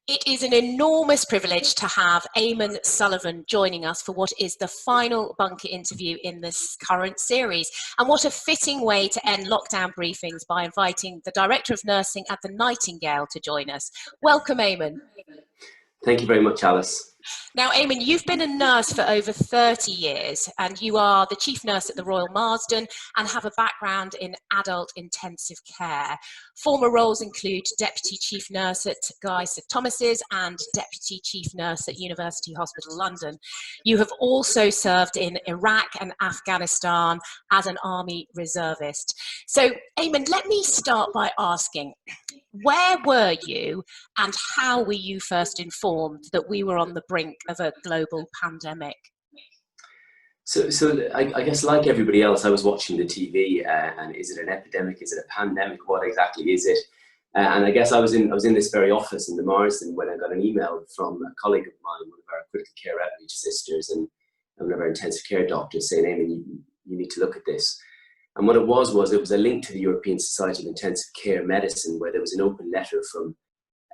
It is an enormous privilege to have Eamonn Sullivan joining us for what is the final bunker interview in this current series. And what a fitting way to end lockdown briefings by inviting the Director of Nursing at the Nightingale to join us. Welcome, Eamonn. Thank you very much, Alice. Now, Eamonn, you've been a nurse for over 30 years and you are the Chief Nurse at the Royal Marsden and have a background in adult intensive care. Former roles include Deputy Chief Nurse at Guy St Thomas's and Deputy Chief Nurse at University Hospital London. You have also served in Iraq and Afghanistan as an Army reservist. So, Eamonn, let me start by asking, where were you and how were you first informed that we were on the brink of a global pandemic? So I guess like everybody else, I was watching the TV and is it an epidemic? Is it a pandemic? What exactly is it? And I guess I was in this very office in the Marsden when I got an email from a colleague of mine, one of our critical care outreach sisters and one of our intensive care doctors saying, Eamonn, you need to look at this. And what it was a link to the European Society of Intensive Care Medicine, where there was an open letter from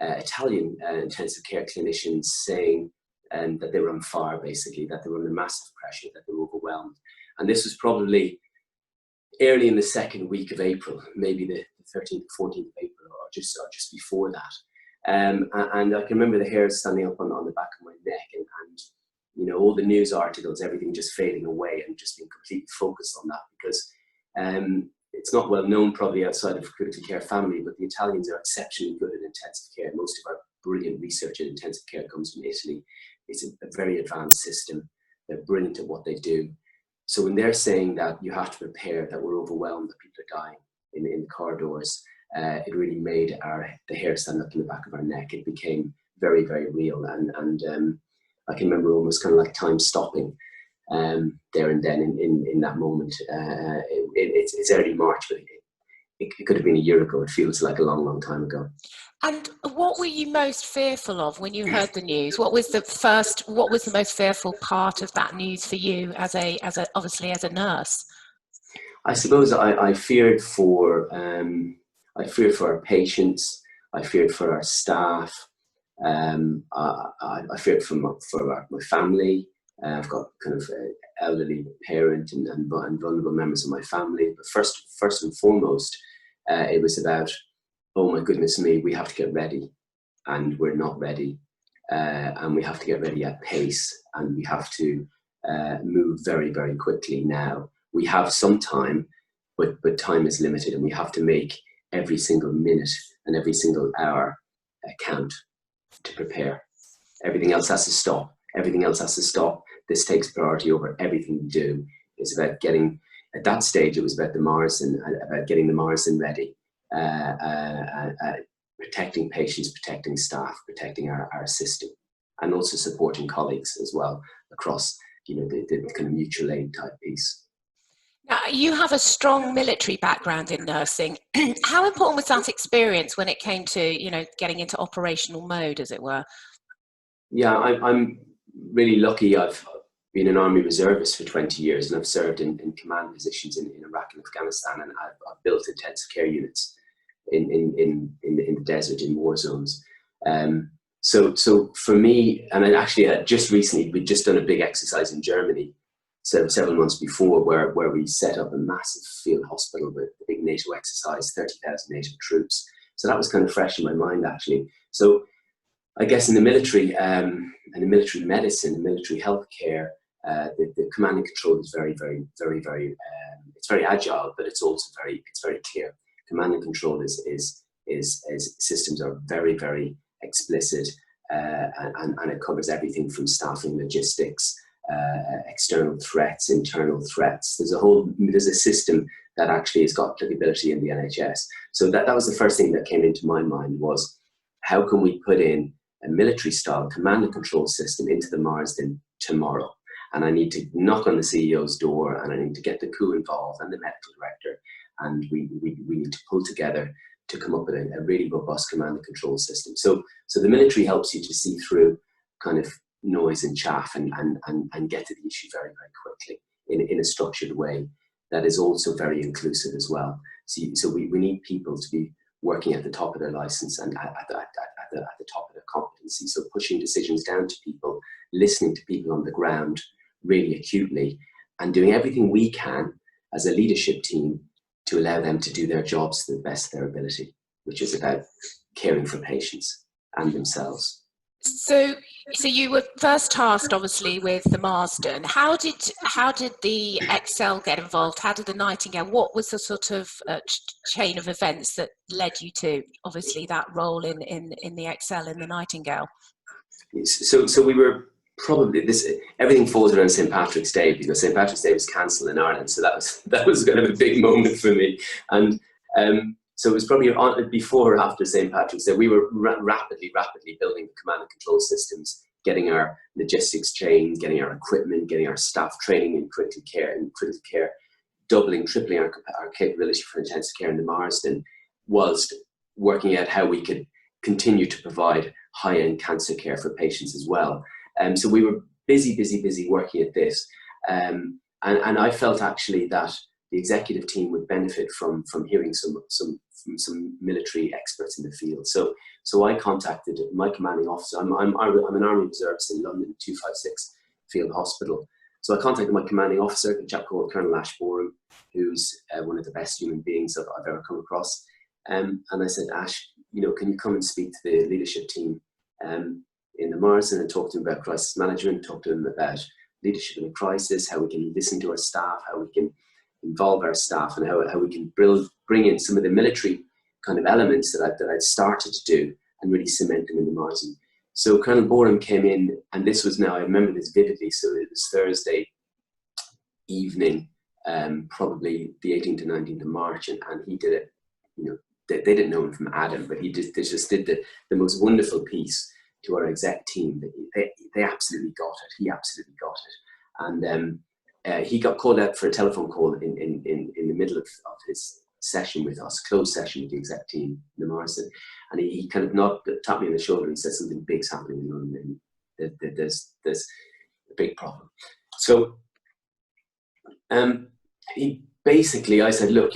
Italian intensive care clinicians saying that they were on fire, basically, that they were under massive pressure, that they were overwhelmed. And this was probably early in the second week of April, maybe the 13th, 14th of April, or just before that. And I can remember the hairs standing up on the back of my neck and you know, all the news articles, everything just fading away and just being completely focused on that because it's not well known probably outside of critical care family, but the Italians are exceptionally good at intensive care. Most of our brilliant research in intensive care comes from Italy. It's a very advanced system. They're brilliant at what they do. So when they're saying that you have to prepare, that we're overwhelmed, that people are dying in the corridors, it really made the hair stand up in the back of our neck. It became very, very real. And I can remember almost kind of like time stopping. There and then in that moment. It's early March, but it could have been a year ago. It feels like a long, long time ago. And what were you most fearful of when you heard the news? What was the most fearful part of that news for you obviously as a nurse? I suppose I feared for our patients. I feared for our staff. I feared for my family. I've got kind of an elderly parent and vulnerable members of my family. But first and foremost, it was about, oh my goodness me, we have to get ready, and we're not ready, and we have to get ready at pace, and we have to move very, very quickly now. We have some time, but time is limited, and we have to make every single minute and every single hour count to prepare. Everything else has to stop. Everything else has to stop. This takes priority over everything we do. It's about getting, at that stage, it was about the Marsden, about getting the Marsden ready, protecting patients, protecting staff, protecting our system, and also supporting colleagues as well across, you know, the kind of mutual aid type piece. Now, you have a strong military background in nursing. How important was that experience when it came to, you know, getting into operational mode, as it were? Yeah, I'm really lucky. I've been an Army reservist for 20 years and I've served in command positions in Iraq and Afghanistan, and I've built intensive care units in the desert, in war zones. So for me, and I actually had just recently, we'd just done a big exercise in Germany several months before where we set up a massive field hospital with a big NATO exercise, 30,000 NATO troops. So that was kind of fresh in my mind, actually. So I guess in the military, and in military medicine, and military healthcare, the command and control is very, very, very, very. It's very agile, but it's also very clear. Command and control is systems are very, very explicit, and it covers everything from staffing, logistics, external threats, internal threats. There's a system that actually has got applicability in the NHS. So that was the first thing that came into my mind was, how can we put in a military-style command and control system into the Marsden tomorrow? And I need to knock on the CEO's door, and I need to get the crew involved and the medical director, and we need to pull together to come up with a really robust command and control system. So the military helps you to see through kind of noise and chaff and get to the issue very, very quickly in a structured way that is also very inclusive as well. So we need people to be working at the top of their license and at the top of their competency. So pushing decisions down to people, listening to people on the ground really acutely, and doing everything we can as a leadership team to allow them to do their jobs to the best of their ability, which is about caring for patients and themselves. So you were first tasked, obviously, with the Marsden. How did the Excel get involved? How did the Nightingale? What was the sort of chain of events that led you to, obviously, that role in the Excel in the Nightingale? So we were probably everything falls around St. Patrick's Day, because St. Patrick's Day was cancelled in Ireland, so that was kind of a big moment for me. And so it was probably before or after St. Patrick's Day. We were rapidly building the command and control systems, getting our logistics chain, getting our equipment, getting our staff training in critical care, doubling, tripling our capability for intensive care in the Marsden, whilst working out how we could continue to provide high-end cancer care for patients as well. So we were busy working at this. And I felt actually that the executive team would benefit from hearing some military experts in the field. So I contacted my commanding officer. I'm an Army reservist in London, 256 Field Hospital. So I contacted my commanding officer, a chap called Colonel Ashbourne, who's one of the best human beings I've ever come across. And I said, Ash, can you come and speak to the leadership team in the Marsden and talk to them about crisis management, talk to them about leadership in a crisis, how we can listen to our staff, how we can involve our staff, and how we can bring in some of the military kind of elements that I'd started to do and really cement them in the Marsden. So Colonel Borum came in, and this was now, I remember this vividly, so it was Thursday evening, probably the 18th to 19th of March, and he did it, they didn't know him from Adam, but they just did the most wonderful piece to our exec team. They absolutely got it. He absolutely got it. And he got called out for a telephone call in the middle of his session with us, closed session with the exec team in the Marsden. And he kind of tapped me on the shoulder and said, something big's happening in London. There's a big problem. So he basically, I said, look,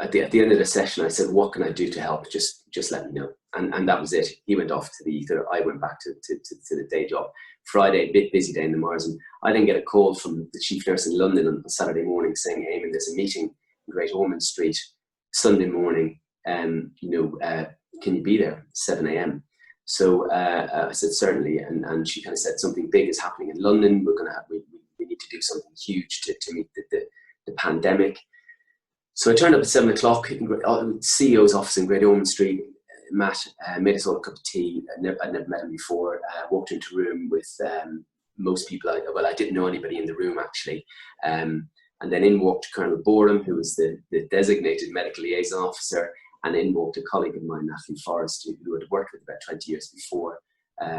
at the end of the session, I said, what can I do to help? Just let me know. And that was it. He went off to the ether. I went back to the day job. Friday, a bit busy day in the Marsden. I then get a call from the chief nurse in London on Saturday morning saying, Eamonn, there's a meeting in Great Ormond Street Sunday morning. Can you be there 7 a.m.? So I said, certainly. And she kind of said, something big is happening in London. We need to do something huge to meet the pandemic. So I turned up at 7 o'clock in the CEO's office in Great Ormond Street. Matt made us all a cup of tea. I'd never met him before. Walked into a room with most people. I didn't know anybody in the room, actually. And then in walked Colonel Borum, who was the designated medical liaison officer. And in walked a colleague of mine, Natalie Forrest, who had worked with about 20 years before.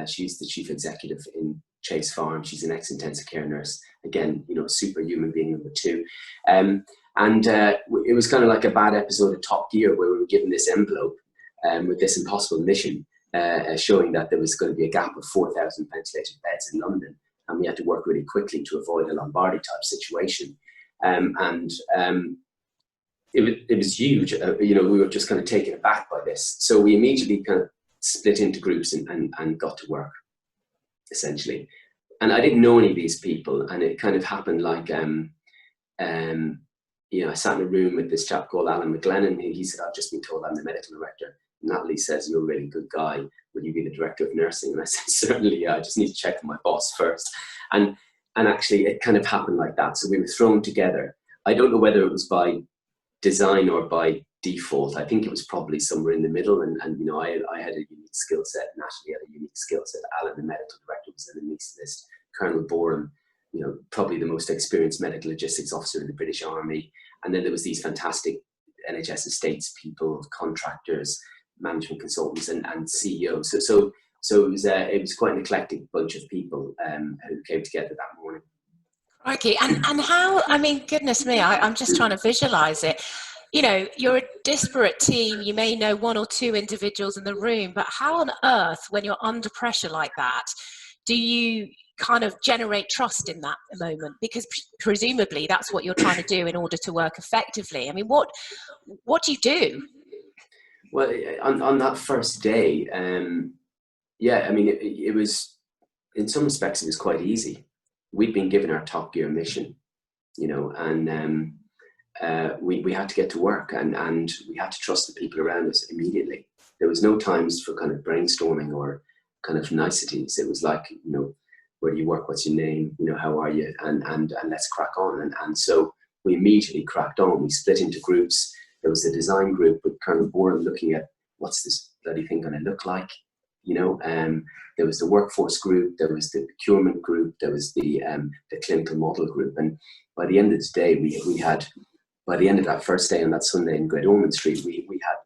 She's the chief executive in Chase Farm. She's an ex-intensive care nurse. Again, superhuman being number two. And it was kind of like a bad episode of Top Gear, where we were given this envelope with this impossible mission, showing that there was going to be a gap of 4,000 ventilated beds in London, and we had to work really quickly to avoid a Lombardy type situation. It was huge. We were just kind of taken aback by this. So we immediately kind of split into groups and got to work, essentially. And I didn't know any of these people, and it kind of happened like, I sat in a room with this chap called Alan McGlennon. He said, I've just been told I'm the medical director. Natalie says, you're a really good guy. Will you be the director of nursing? And I said, certainly, yeah, I just need to check with my boss first. And actually, it kind of happened like that. So we were thrown together. I don't know whether it was by design or by default. I think it was probably somewhere in the middle. And I had a unique skill set. Natalie had a unique skill set. Alan, the medical director, was an anaesthetist. Colonel Borum, probably the most experienced medical logistics officer in the British Army. And then there was these fantastic NHS estates people, contractors, management consultants, and CEOs. So it was quite an eclectic bunch of people who came together that morning. Okay, and how? I mean, goodness me, I'm just trying to visualize it. You're a disparate team. You may know one or two individuals in the room, but how on earth, when you're under pressure like that, do you kind of generate trust in that moment? Because presumably that's what you're trying to do in order to work effectively. I mean, what do you do? Well, on that first day, Yeah, I mean, it was, in some respects, it was quite easy. We'd been given our Top Gear mission, you know, and we had to get to work, and we had to trust the people around us immediately. There was no times for kind of brainstorming or kind of niceties. It was like, you know, where do you work? What's your name? You know, how are you? And let's crack on. And so we immediately cracked on. We split into groups. There was a design group with Colonel Boren looking at what's this bloody thing going to look like, you know. There was the workforce group. There was the procurement group. There was the clinical model group. And by the end of the day, we had, by the end of that first day on that Sunday in Great Ormond Street, we had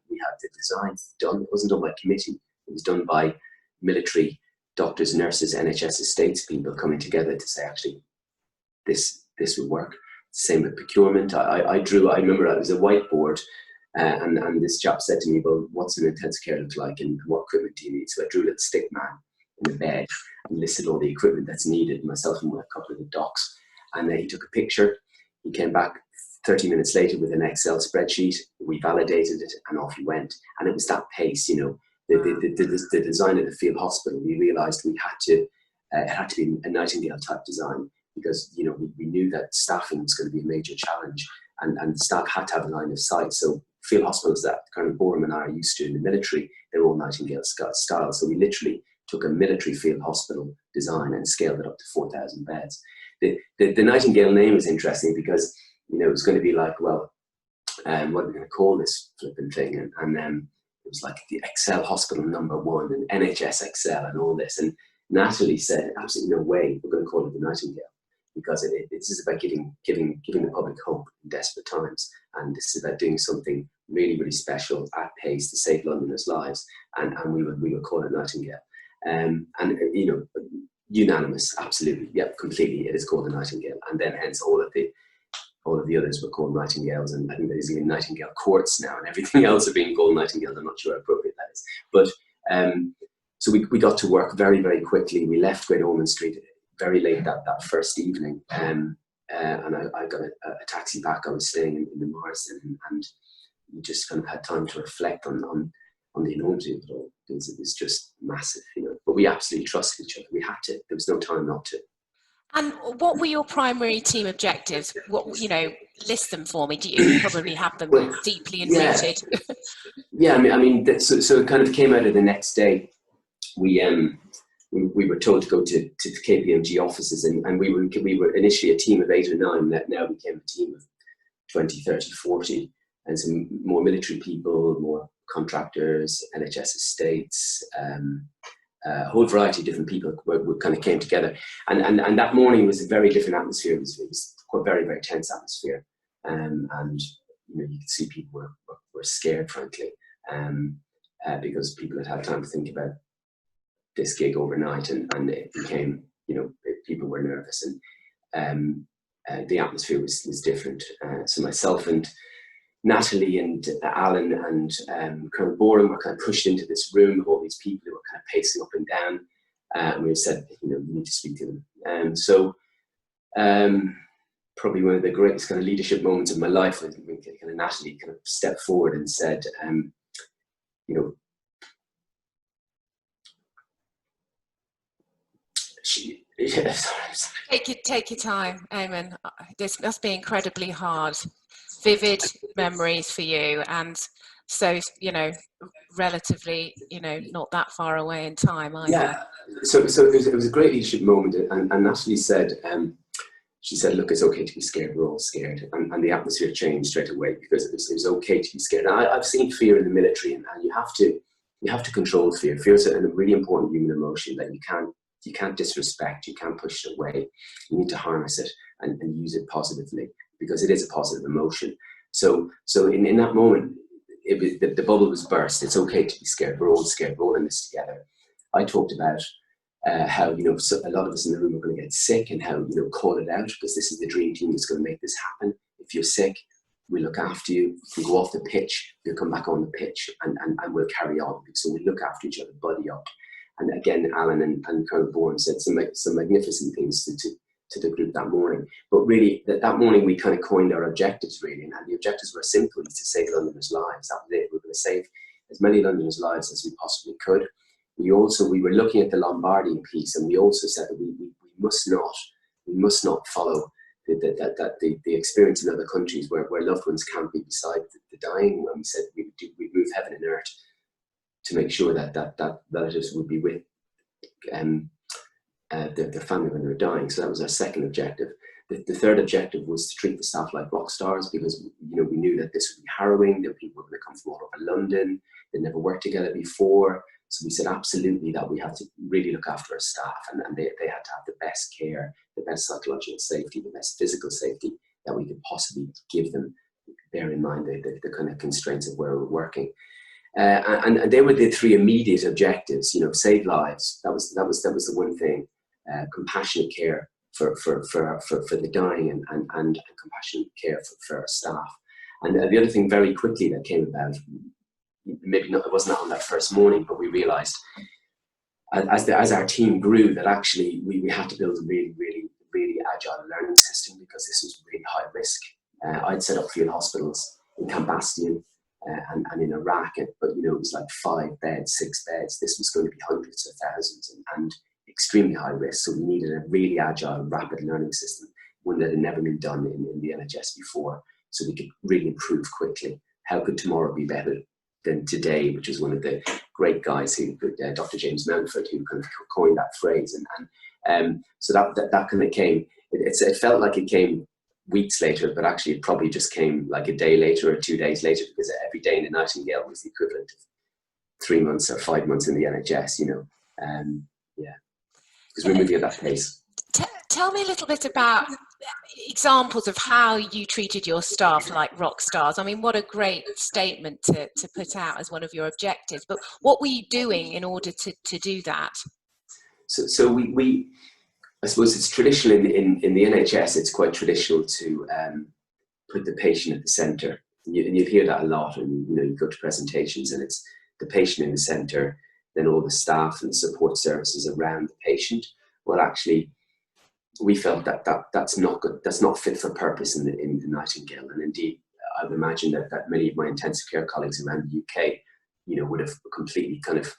the design done. It wasn't done by committee. It was done by military, doctors, nurses, NHS estates people coming together to say, actually, this would work. Same with procurement. I remember it was a whiteboard, and this chap said to me, well, what's an intensive care look like and what equipment do you need? So I drew a little stick man in the bed and listed all the equipment that's needed, myself and a couple of the docs. And then he took a picture. He came back 30 minutes later with an Excel spreadsheet. We validated it and off he went. And it was that pace, you know. The design of the field hospital, we realised we had to, it had to be a Nightingale type design, because, you know, we knew that staffing was going to be a major challenge, and the staff had to have a line of sight. So field hospitals that Colonel Borum and I are used to in the military, they're all Nightingale style. So we literally took a military field hospital design and scaled it up to 4,000 beds. The Nightingale name is interesting because, you know, it was going to be like, well, what are we going to call this flipping thing? And then it was like the Excel Hospital #1 and NHS Excel and all this. And Natalie said, absolutely no way, we're going to call it the Nightingale, because this is about giving the public hope in desperate times. And this is about doing something really, really special at pace to save Londoners' lives. And we would call it Nightingale. And, you know, unanimous, absolutely, yep, completely, it is called the Nightingale. And then hence all of the others were called Nightingales, and I think there's even Nightingale courts now, and everything else are being called Nightingales. I'm not sure how appropriate that is. But so we got to work very, very quickly. We left Great Ormond Street very late that first evening, and I got a taxi back. I was staying in the Morrison, and we just kind of had time to reflect on the enormity of it all, because it was just massive, you know. But we absolutely trusted each other. We had to. There was no time not to. And what were your primary team objectives? What, you know, list them for me. Do you probably have them deeply enrooted? Yeah, I mean, so it kind of came out of the next day. We were told to go to the KPMG offices, and we were initially a team of 8 or 9 that now became a team of 20, 30, 40, and some more military people, more contractors, NHS estates, a whole variety of different people kind of came together. And that morning was a very different atmosphere. It was a very, very tense atmosphere. And you know, you could see people were scared, frankly, because people had had time to think about this gig overnight, and it became, you know, people were nervous, and the atmosphere was different. So myself and Natalie and Alan and Colonel Boren were kind of pushed into this room of all these people who were kind of pacing up and down, and we said, you know, you need to speak to them. So probably one of the greatest kind of leadership moments of my life, when kind of Natalie kind of stepped forward and said, you know, Take your time, Eamonn. This must be incredibly hard. Vivid memories for you, and so, you know, relatively, you know, not that far away in time either. Yeah. So it was a great leadership moment, and Natalie said, she said, look, it's okay to be scared. We're all scared, and the atmosphere changed straight away, because it was okay to be scared. And I've seen fear in the military, and you have to control fear. Fear is a really important human emotion that you can't disrespect, you can't push it away. You need to harness it and use it positively, because it is a positive emotion. So in that moment, the bubble was burst. It's okay to be scared. We're all scared. We're all in this together. I talked about how, you know, a lot of us in the room are going to get sick, and how, you know, call it out, because this is the dream team that's going to make this happen. If you're sick, we'll look after you. If you go off the pitch, you'll come back on the pitch, and we'll carry on. So we look after each other, buddy up. And again, Alan and Colonel Bourne said some magnificent things to the group that morning. But really, that morning we kind of coined our objectives, really. And the objectives were simply to save Londoners' lives. That was it. We were going to save as many Londoners' lives as we possibly could. we were looking at the Lombardian piece, and we also said that we must not follow the experience in other countries where loved ones can't be beside the dying. And we said we'd move heaven and earth to make sure that relatives would be with their family when they're dying. So that was our second objective. The third objective was to treat the staff like rock stars, because we knew that this would be harrowing, that people were going to come from all over London, they'd never worked together before. So we said absolutely that we had to really look after our staff, and they had to have the best care, the best psychological safety, the best physical safety that we could possibly give them, bear in mind the kind of constraints of where we're working. And they were the three immediate objectives. Save lives. That was the one thing. Compassionate care for the dying, and compassionate care for our staff. And the other thing very quickly that came about, maybe not, it wasn't on that first morning, but we realised as our team grew that actually we had to build a really, really, really agile learning system, because this was really high risk. I'd set up field hospitals in Cambastian and in Iraq, but it was like 5 beds, 6 beds. This was going to be hundreds of thousands and extremely high risk. So we needed a really agile, rapid learning system, one that had never been done in the NHS before, so we could really improve quickly. How could tomorrow be better than today, which is one of the great guys Dr. James Mountford, who kind of coined that phrase. And so that kind of came, it felt like it came weeks later, but actually it probably just came like a day later or 2 days later, because every day in the Nightingale was the equivalent of 3 months or 5 months in the NHS, because we're moving at that pace. Tell me a little bit about examples of how you treated your staff like rock stars. I mean, what a great statement to put out as one of your objectives, but what were you doing in order to do that? So we I suppose it's traditional in the NHS, it's quite traditional to put the patient at the centre. And you'll hear that a lot, and you go to presentations and it's the patient in the centre, then all the staff and support services around the patient. Well, actually, we felt that's not good. That's not fit for purpose in the Nightingale. And indeed, I would imagine that many of my intensive care colleagues around the UK, would have completely kind of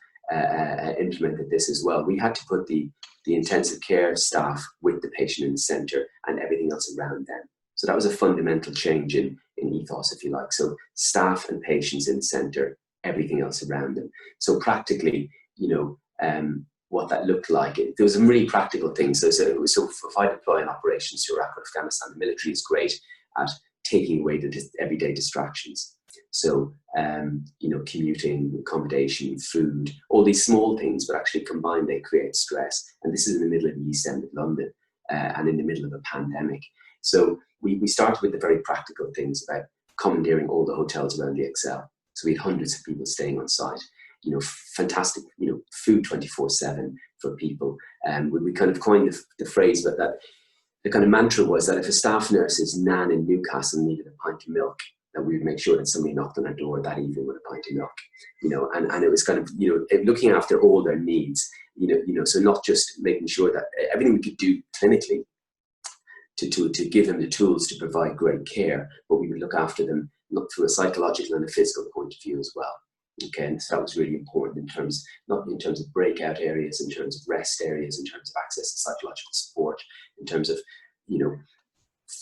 implemented this as well. We had to put the intensive care staff with the patient in the centre and everything else around them. So that was a fundamental change in ethos, if you like. So staff and patients in the centre, everything else around them. So practically, what that looked like, there was some really practical things. So if I deploy an operations to Iraq or Afghanistan, the military is great at taking away the everyday distractions. So, commuting, accommodation, food, all these small things, but actually combined, they create stress. And this is in the middle of the East End of London and in the middle of a pandemic. So we started with the very practical things about commandeering all the hotels around the Excel. So we had hundreds of people staying on site, fantastic, food 24/7 for people. We kind of coined the phrase, but that the kind of mantra was that if a staff nurse's nan in Newcastle needed a pint of milk, that we would make sure that somebody knocked on our door that evening with a pint of milk, and it was kind of, looking after all their needs, so not just making sure that everything we could do clinically to give them the tools to provide great care, but we would look after them not from a psychological and a physical point of view as well. Okay, and so that was really important not in terms of breakout areas, in terms of rest areas, in terms of access to psychological support, in terms of,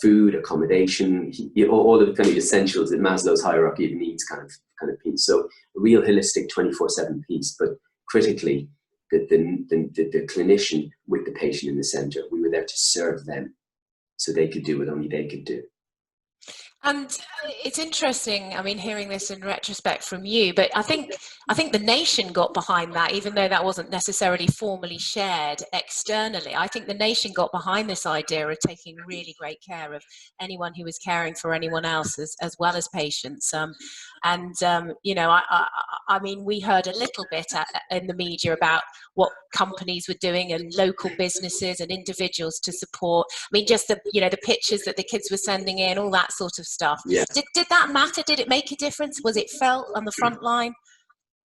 food, accommodation, all of the kind of essentials in Maslow's hierarchy of needs kind of piece. So a real holistic 24/7 piece, but critically, the clinician with the patient in the centre, we were there to serve them so they could do what only they could do. And it's interesting, I mean, hearing this in retrospect from you, but I think the nation got behind that, even though that wasn't necessarily formally shared externally. I think the nation got behind this idea of taking really great care of anyone who was caring for anyone else as well as patients. I mean, we heard a little bit in the media about what companies were doing and local businesses and individuals to support. I mean, just the pictures that the kids were sending in, all that sort of stuff. Yeah. Did that matter? Did it make a difference? Was it felt on the front line?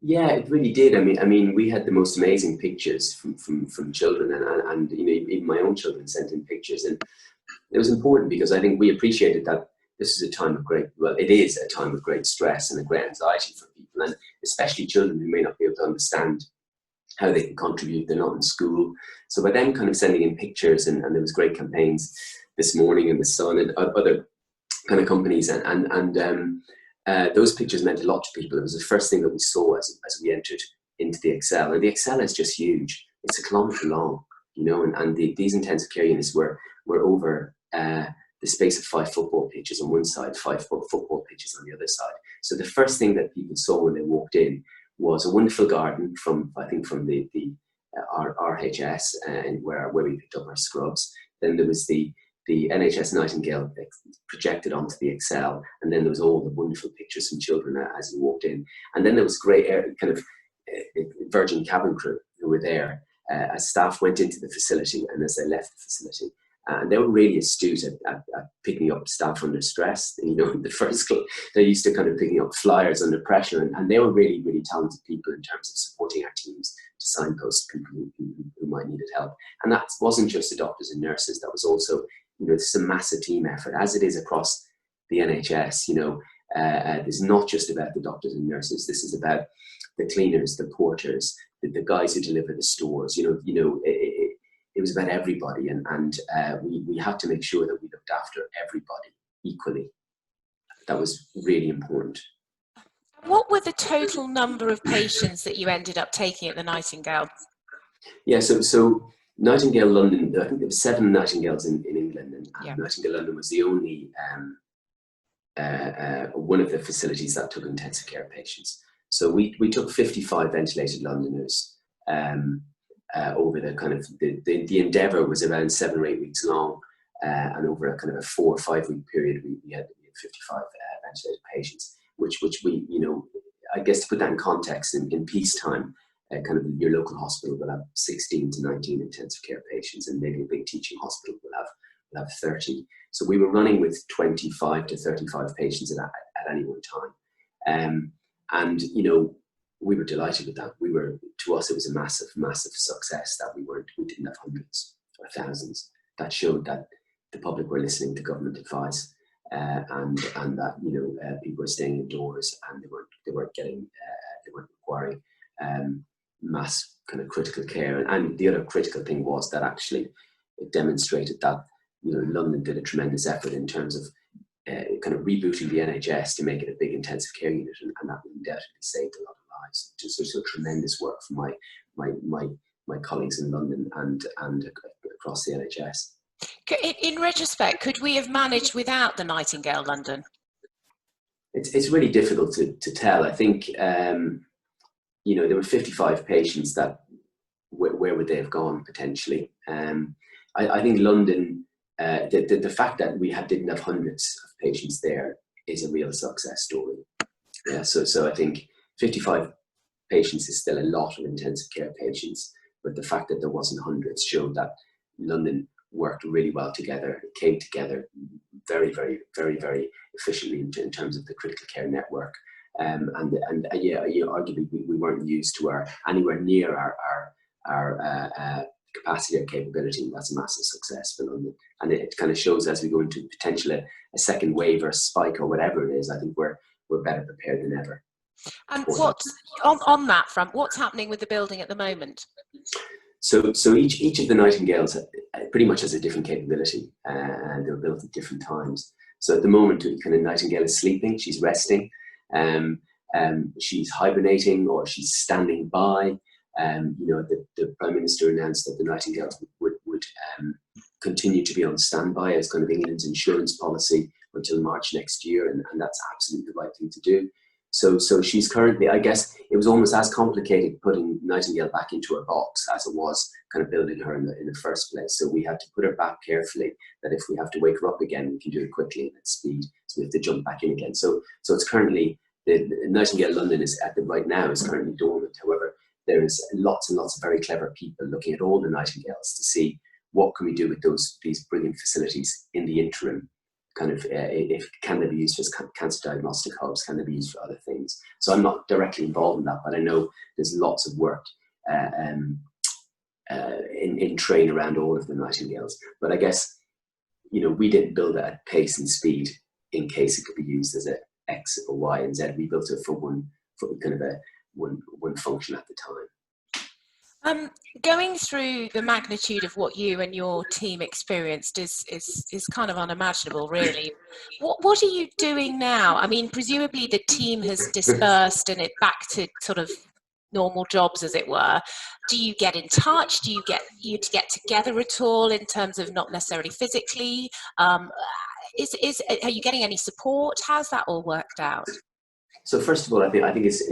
Yeah, it really did. I mean, we had the most amazing pictures from children, and even my own children sent in pictures, and it was important because I think we appreciated that this is a time of it is a time of great stress and a great anxiety for people, and especially children who may not be able to understand how they can contribute. They're not in school. So by them kind of sending in pictures, and there was great campaigns This Morning and The Sun and other kind of companies, and those pictures meant a lot to people. It was the first thing that we saw as we entered into the Excel. And the Excel is just huge. It's a kilometre long, you know, and these intensive care units were over the space of 5 football pitches on one side, 5 football pitches on the other side. So the first thing that people saw when they walked in was a wonderful garden from our RHS, and where we picked up our scrubs. Then there was the NHS Nightingale projected onto the Excel, and then there was all the wonderful pictures from children as you walked in. And then there was great kind of Virgin cabin crew who were there as staff went into the facility and as they left the facility. And they were really astute at picking up staff under stress. You know, the first club, they're used to kind of picking up flyers under pressure, and they were really, really talented people in terms of supporting our teams to signpost people who might need help. And that wasn't just the doctors and nurses, that was also, you know, it's a massive team effort, as it is across the NHS. You know, it's not just about the doctors and nurses. This is about the cleaners, the porters, the guys who deliver the stores. It was about everybody, and we had to make sure that we looked after everybody equally. That was really important. What were the total number of patients that you ended up taking at the Nightingale? Yeah, so Nightingale London, I think there were 7 Nightingales in England, and Nightingale London was the only one of the facilities that took intensive care patients. So we took 55 ventilated Londoners. Over the kind of the endeavour was around 7 or 8 weeks long, and over a kind of a 4 or 5 week period, we had 55 ventilated patients, which we, you know, I guess to put that in context, in peacetime, kind of your local hospital will have 16 to 19 intensive care patients, and maybe a big teaching hospital will have 30. So we were running with 25 to 35 patients at any one time, and you know, we were delighted with that. To us, it was a massive, massive success that we didn't have hundreds or thousands. That showed that the public were listening to government advice, and that, you know, people were staying indoors, and they weren't requiring mass kind of critical care. And the other critical thing was that actually it demonstrated that, you know, London did a tremendous effort in terms of kind of rebooting the NHS to make it a big intensive care unit, and that undoubtedly saved a lot of lives. Just a tremendous work from my colleagues in London and across the NHS. In retrospect, could we have managed without the Nightingale London? It's really difficult to tell. I think you know, there were 55 patients that where would they have gone potentially? I think London, the fact that we didn't have hundreds of patients there is a real success story. Yeah, so I think 55 patients is still a lot of intensive care patients, but the fact that there wasn't hundreds showed that London worked really well together. It came together very, very, very, very efficiently in terms of the critical care network. And yeah, you know, arguably we weren't used to anywhere near our capacity or capability. That's a massive success for London, and it kind of shows as we go into potentially a second wave or spike or whatever it is. I think we're better prepared than ever. And what's on that front? What's happening with the building at the moment? So each of the Nightingales pretty much has a different capability, and they were built at different times. So at the moment, kind of Nightingale is sleeping, she's resting, she's hibernating, or she's standing by. You know, the Prime Minister announced that the Nightingales would continue to be on standby as kind of England's insurance policy until March next year, and that's absolutely the right thing to do. So she's currently, I guess it was almost as complicated putting Nightingale back into her box as it was kind of building her in the first place. So we had to put her back carefully, that if we have to wake her up again, we can do it quickly and at speed. So we have to jump back in again. So it's currently, the Nightingale London is right now is currently dormant. However, there is lots and lots of very clever people looking at all the Nightingales to see what can we do with these brilliant facilities in the interim. Kind of, can they be used as cancer diagnostic hubs? Can they be used for other things? So I'm not directly involved in that, but I know there's lots of work in train around all of the Nightingales. But I guess, you know, we didn't build it at pace and speed in case it could be used as a X or Y and Z. We built it for one function at the time. Um, Going through the magnitude of what you and your team experienced is kind of unimaginable, really. What are you doing now? I mean, presumably the team has dispersed and it back to sort of normal jobs, as it were. Do you get in touch? Do you to get together at all in terms of not necessarily physically? Um, are you getting any support? How's that all worked out? So first of all, I think it's,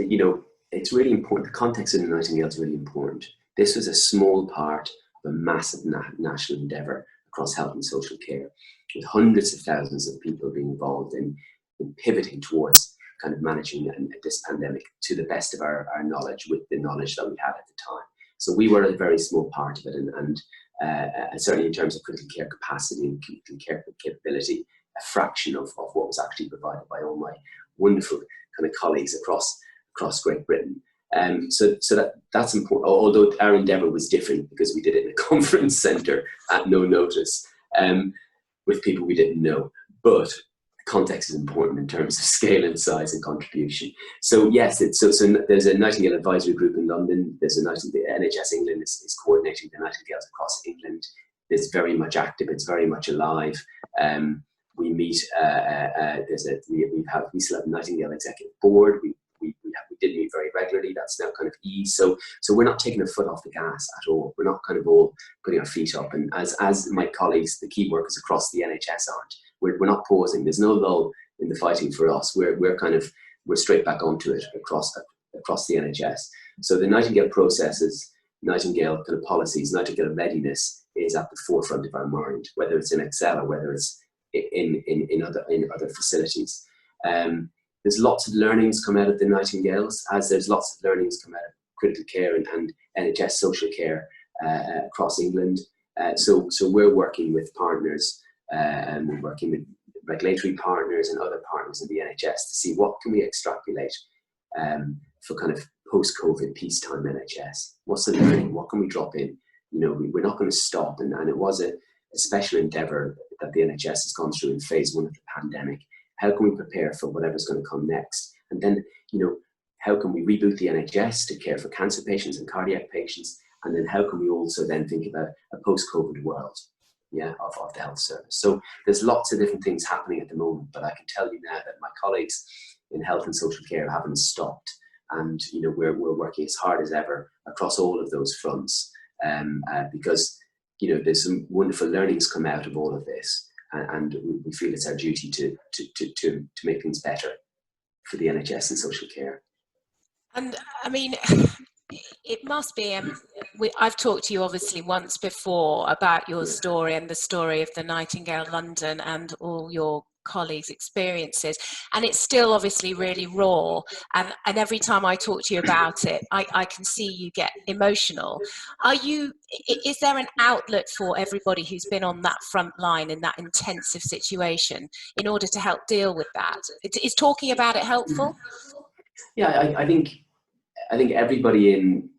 it's really important. The context of the Nightingale is really important. This was a small part of a massive national endeavour across health and social care, with hundreds of thousands of people being involved in pivoting towards kind of managing this pandemic to the best of our knowledge, with the knowledge that we had at the time. So we were a very small part of it, and certainly in terms of critical care capacity and critical care capability, a fraction of what was actually provided by all my wonderful kind of colleagues across Great Britain. So that's important, although our endeavour was different because we did it in a conference centre at no notice, with people we didn't know. But context is important in terms of scale and size and contribution. So yes, so there's a Nightingale advisory group in London. There's the NHS England is coordinating the Nightingales across England. It's very much active. It's very much alive. We meet. We still have a Nightingale executive board. We did meet very regularly. That's now kind of eased. So we're not taking a foot off the gas at all. We're not kind of all putting our feet up. And as my colleagues, the key workers across the NHS aren't. We're not pausing. There's no lull in the fighting for us. We're straight back onto it across the NHS. So the Nightingale processes, Nightingale kind of policies, Nightingale readiness is at the forefront of our mind, whether it's in Excel or whether it's in other facilities. There's lots of learnings come out of the Nightingales, as there's lots of learnings come out of critical care and NHS social care across England. So we're working with partners, and we're working with regulatory partners and other partners in the NHS to see what can we extrapolate for kind of post-COVID peacetime NHS. What's the learning? What can we drop in? We're not going to stop, and it was a special endeavour that the NHS has gone through in phase 1 of the pandemic. How can we prepare for whatever's going to come next? And then, how can we reboot the NHS to care for cancer patients and cardiac patients? And then how can we also then think about a post-COVID world, of the health service? So there's lots of different things happening at the moment, but I can tell you now that my colleagues in health and social care haven't stopped. And, we're working as hard as ever across all of those fronts, because, there's some wonderful learnings come out of all of this. And we feel it's our duty to make things better for the NHS and social care. And I mean, it must be. I've talked to you obviously once before about your story and the story of the Nightingale London and all your colleagues' experiences, and it's still obviously really raw. And every time I talk to you about it, I can see you get emotional. Is there an outlet for everybody who's been on that front line in that intensive situation in order to help deal with that? Is talking about it helpful? Yeah, I think everybody in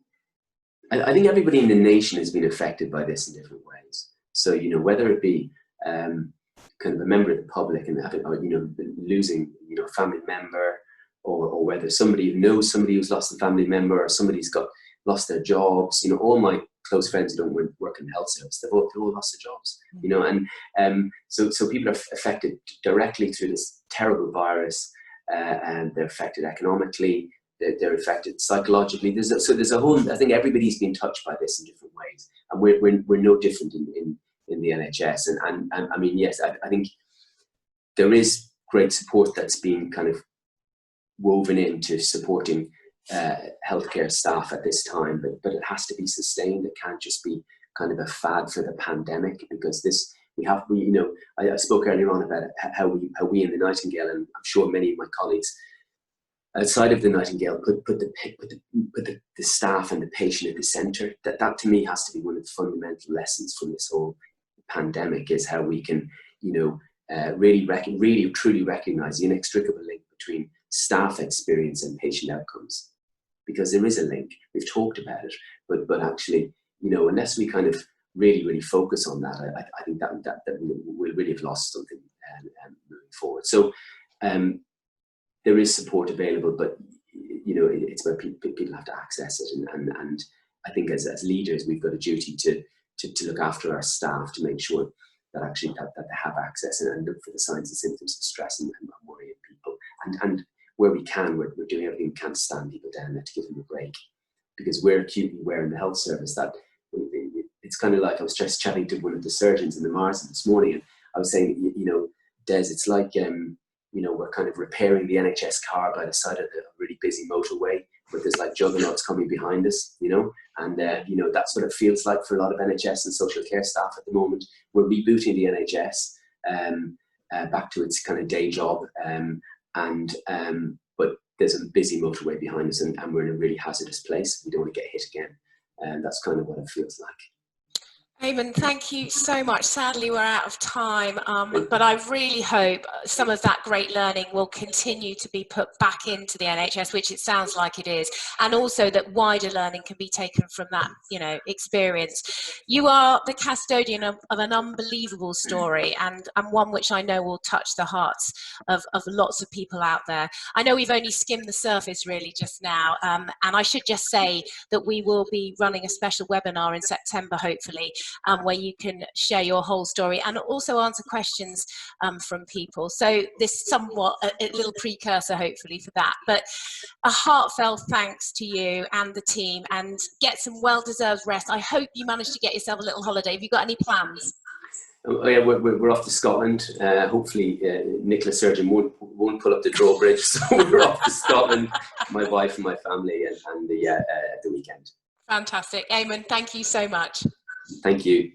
the nation has been affected by this in different ways. So whether it be kind of a member of the public and losing a family member, or whether somebody knows somebody who's lost a family member, or somebody's lost their jobs. All my close friends who don't work in the health service, they've all lost their jobs. And so people are affected directly through this terrible virus, and they're affected economically. They're affected psychologically. There's a whole. I think everybody's been touched by this in different ways, and we're no different in the NHS. And I mean, yes, I think there is great support that's been kind of woven into supporting healthcare staff at this time, but it has to be sustained. It can't just be kind of a fad for the pandemic, because I spoke earlier on about how we in the Nightingale, and I'm sure many of my colleagues outside of the Nightingale put the staff and the patient at the centre. That to me has to be one of the fundamental lessons from this whole pandemic, is how we can really truly recognise the inextricable link between staff experience and patient outcomes, because there is a link. We've talked about it, but actually, unless we kind of really focus on that, I think that we'll really have lost something moving forward. So there is support available, but it's where people have to access it, and I think as leaders, we've got a duty to look after our staff, to make sure that actually that they have access, and look for the signs and symptoms of stress and worry in people. And where we can, we're doing everything we can to stand people down and to give them a break, because we're acutely aware in the health service that it's kind of like, I was just chatting to one of the surgeons in the Marsden this morning, and I was saying, Des, it's like, we're kind of repairing the NHS car by the side of a really busy motorway, but there's like juggernauts coming behind us, and that's what it feels like for a lot of NHS and social care staff at the moment. We're rebooting the NHS back to its kind of day job, but there's a busy motorway behind us, and we're in a really hazardous place. We don't want to get hit again, and that's kind of what it feels like. Eamonn, thank you so much. Sadly, we're out of time, but I really hope some of that great learning will continue to be put back into the NHS, which it sounds like it is, and also that wider learning can be taken from that, experience. You are the custodian of an unbelievable story, and one which I know will touch the hearts of lots of people out there. I know we've only skimmed the surface really just now, and I should just say that we will be running a special webinar in September, hopefully, where you can share your whole story and also answer questions from people. So this somewhat a little precursor, hopefully, for that. But a heartfelt thanks to you and the team, and get some well-deserved rest. I hope you managed to get yourself a little holiday. Have you got any plans? Oh, yeah, we're off to Scotland. Hopefully, Nicola Surgeon won't pull up the drawbridge. So we're off to Scotland, my wife and my family, and the weekend. Fantastic. Eamonn, thank you so much. Thank you.